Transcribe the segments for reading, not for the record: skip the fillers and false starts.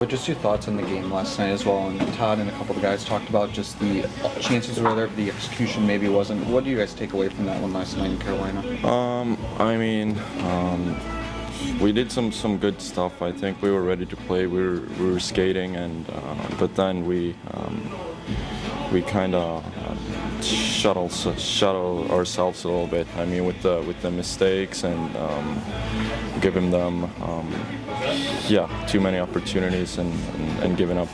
But just your thoughts on the game last night as well, and Todd and a couple of the guys talked about just the chances were there, but the execution maybe wasn't. What do you guys take away from that one last night in Carolina? We did some good stuff. I think we were ready to play. We were skating, and but then we kind of shuttle ourselves a little bit. I mean, with the mistakes and giving them too many opportunities and giving up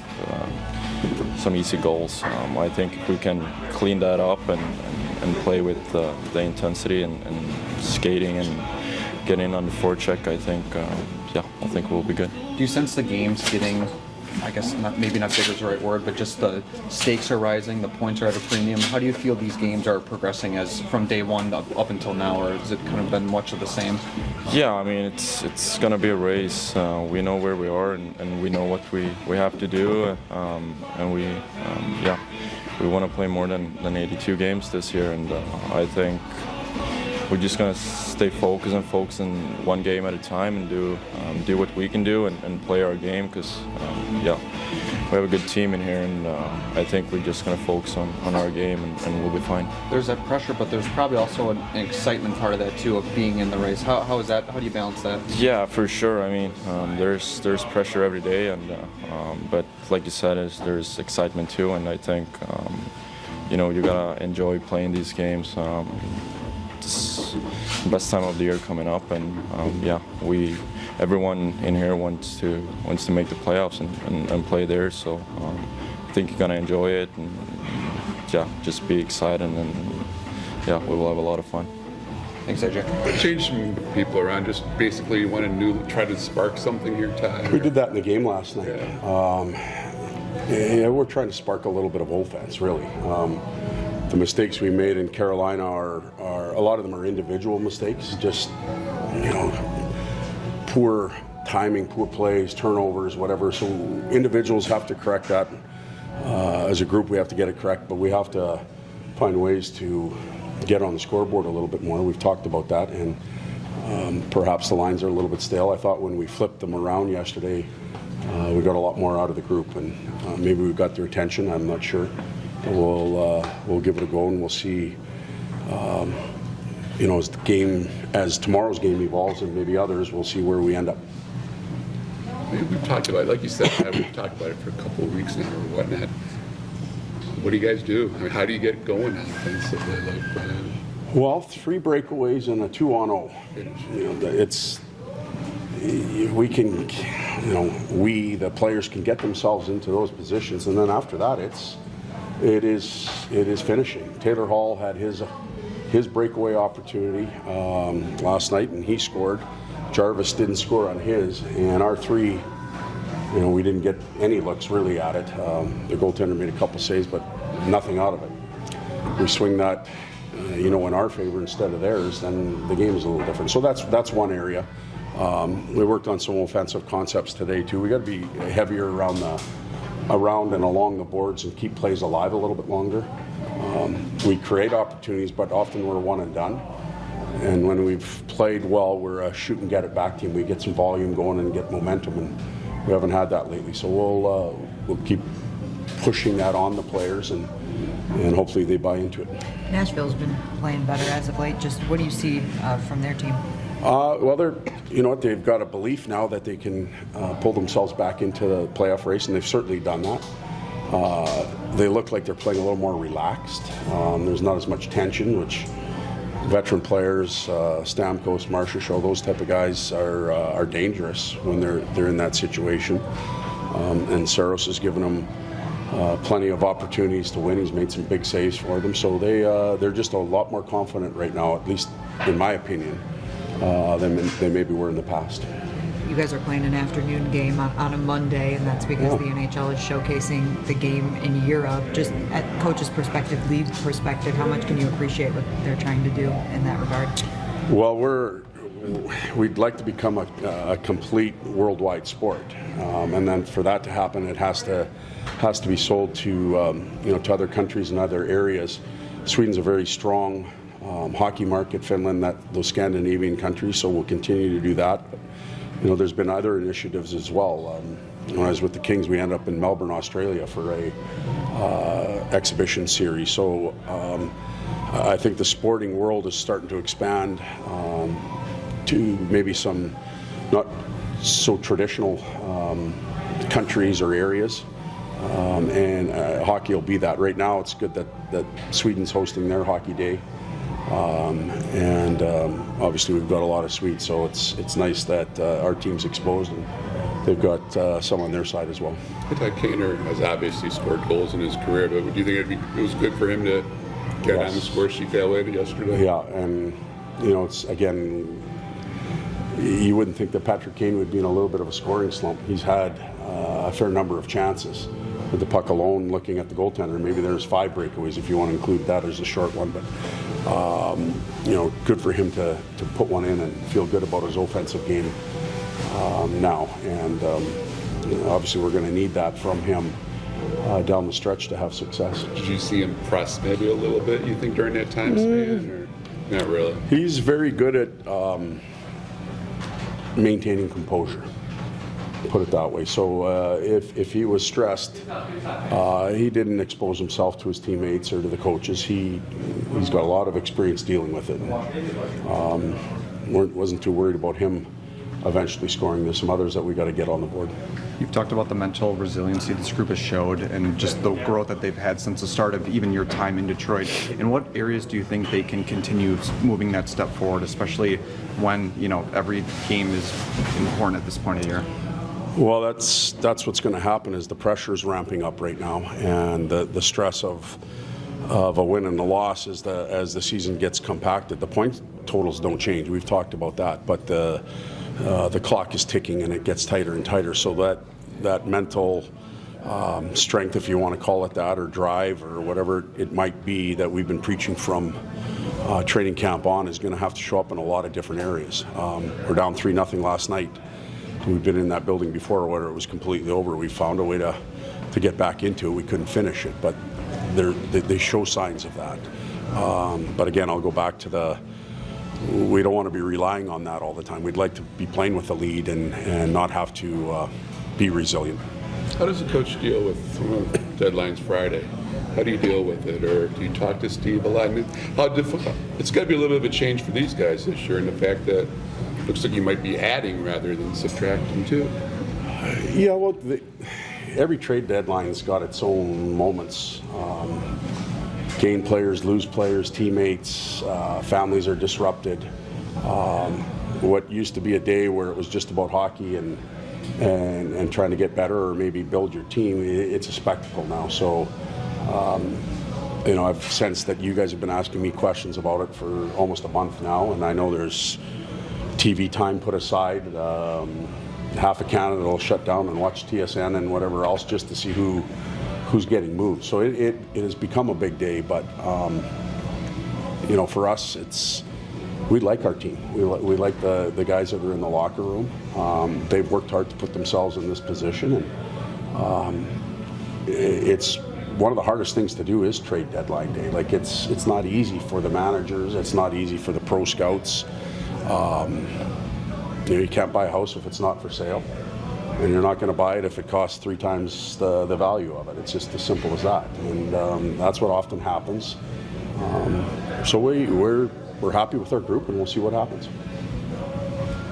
some easy goals. I think if we can clean that up and play with the intensity and skating and getting on the forecheck, I think we'll be good. Do you sense the game's getting, I guess maybe not bigger is the right word, but just the stakes are rising, the points are at a premium? How do you feel these games are progressing as from day one up until now, or has it kind of been much of the same? Yeah, I mean, it's going to be a race. We know where we are, and we know what we have to do, and we want to play more than 82 games this year, and I think we're just going to stay focused on one game at a time and do what we can do and play our game, because we have a good team in here, and I think we're just going to focus on our game and we'll be fine. There's that pressure, but there's probably also an excitement part of that too, of being in the race. How is that? How do you balance that? Yeah, for sure. I mean, there's pressure every day, and but like you said, there's excitement too, and I think you gotta enjoy playing these games. It's the best time of the year coming up, and everyone in here wants to make the playoffs and play there. So I think you're gonna enjoy it, and just be excited, and we will have a lot of fun. Thanks, AJ. Change some people around. Just basically, you want to try to spark something here, Todd. We did that in the game last night. We're trying to spark a little bit of offense, really. The mistakes we made in Carolina are a lot of them are individual mistakes, just poor timing, poor plays, turnovers, whatever. So individuals have to correct that. As a group, we have to get it correct, but we have to find ways to get on the scoreboard a little bit more. We've talked about that, and perhaps the lines are a little bit stale. I thought when we flipped them around yesterday, we got a lot more out of the group, and maybe we got their attention. I'm not sure. We'll give it a go, and we'll see. As tomorrow's game evolves, and maybe others, we'll see where we end up. We've talked about it, like you said, we've talked about it for a couple of weeks now or whatnot. What do you guys do? I mean, how do you get going offensively? Well, 3 breakaways and a 2-on-0. The players can get themselves into those positions, and then after that, it is finishing. Taylor Hall had his breakaway opportunity last night, and he scored. Jarvis didn't score on his, and our 3, we didn't get any looks really at it. The goaltender made a couple saves, but nothing out of it. We swing that, in our favor instead of theirs, then the game is a little different. So that's one area. We worked on some offensive concepts today too. We got to be heavier around and along the boards and keep plays alive a little bit longer. We create opportunities, but often we're one and done. And when we've played well, we're a shoot and get it back team. We get some volume going and get momentum, and we haven't had that lately. So we'll keep pushing that on the players, and hopefully they buy into it. Nashville's been playing better as of late. Just what do you see from their team? Well, they've got a belief now that they can pull themselves back into the playoff race, and they've certainly done that. They look like they're playing a little more relaxed. There's not as much tension, which veteran players, Stamkos, Marchessault, those type of guys are dangerous when they're in that situation. And Saros has given them plenty of opportunities to win. He's made some big saves for them, so they're just a lot more confident right now, at least in my opinion, than they maybe were in the past. You guys are playing an afternoon game on a Monday, and that's because the NHL is showcasing the game in Europe. Just at coach's perspective, league's perspective, how much can you appreciate what they're trying to do in that regard? Well, we'd like to become a complete worldwide sport, and then for that to happen, it has to be sold to to other countries and other areas. Sweden's a very strong hockey market. Finland, those Scandinavian countries, so we'll continue to do that. But, there's been other initiatives as well. when I was with the Kings, we ended up in Melbourne, Australia for a exhibition series. So I think the sporting world is starting to expand to maybe some not so traditional countries or areas. And hockey will be that. Right now, it's good that Sweden's hosting their hockey day. And obviously we've got a lot of Swedes, so it's nice that our team's exposed and they've got some on their side as well. Todd Kane has obviously scored goals in his career, but do you think it was good for him to get on the score sheet that way yesterday? Yeah, and it's again, you wouldn't think that Patrick Kane would be in a little bit of a scoring slump. He's had a fair number of chances with the puck alone. Looking at the goaltender, maybe there's 5 breakaways if you want to include that as a short one, but good for him to put one in and feel good about his offensive game now. And obviously we're going to need that from him down the stretch to have success. Did you see him press maybe a little bit, you think, during that time span, or not really? He's very good at maintaining composure, put it that way. So if he was stressed, he didn't expose himself to his teammates or to the coaches. He's got a lot of experience dealing with it. Wasn't too worried about him eventually scoring. There's some others that we got to get on the board. You've talked about the mental resiliency this group has showed and just the growth that they've had since the start of even your time in Detroit. In what areas do you think they can continue moving that step forward, especially when, every game is important at this point of the year? Well, that's what's going to happen is the pressure's ramping up right now, and the stress of a win and a loss as the season gets compacted. The point totals don't change. We've talked about that, but the clock is ticking and it gets tighter and tighter. So that mental strength, if you want to call it that, or drive, or whatever it might be that we've been preaching from training camp on, is going to have to show up in a lot of different areas. We're down 3-0 last night. We've been in that building before where it was completely over. We found a way to get back into it. We couldn't finish it, but they show signs of that. But again, I'll go back to we don't want to be relying on that all the time. We'd like to be playing with the lead and not have to be resilient. How does the coach deal with deadlines Friday? How do you deal with it, or do you talk to Steve a lot? How difficult? It's got to be a little bit of a change for these guys this year, and the fact that it looks like you might be adding rather than subtracting too. Yeah, well, every trade deadline's got its own moments. Gain players, lose players, teammates, families are disrupted. What used to be a day where it was just about hockey and trying to get better or maybe build your team, it's a spectacle now. So, I've sensed that you guys have been asking me questions about it for almost a month now, and I know there's TV time put aside. Half of Canada will shut down and watch TSN and whatever else just to see who's getting moved. So it has become a big day, but for us, we like our team. We like the guys that are in the locker room. They've worked hard to put themselves in this position, and it's one of the hardest things to do is trade deadline day. Like it's not easy for the managers. It's not easy for the pro scouts. You can't buy a house if it's not for sale, and you're not going to buy it if it costs 3 times the value of it. It's just as simple as that, and that's what often happens. So we're happy with our group, and we'll see what happens.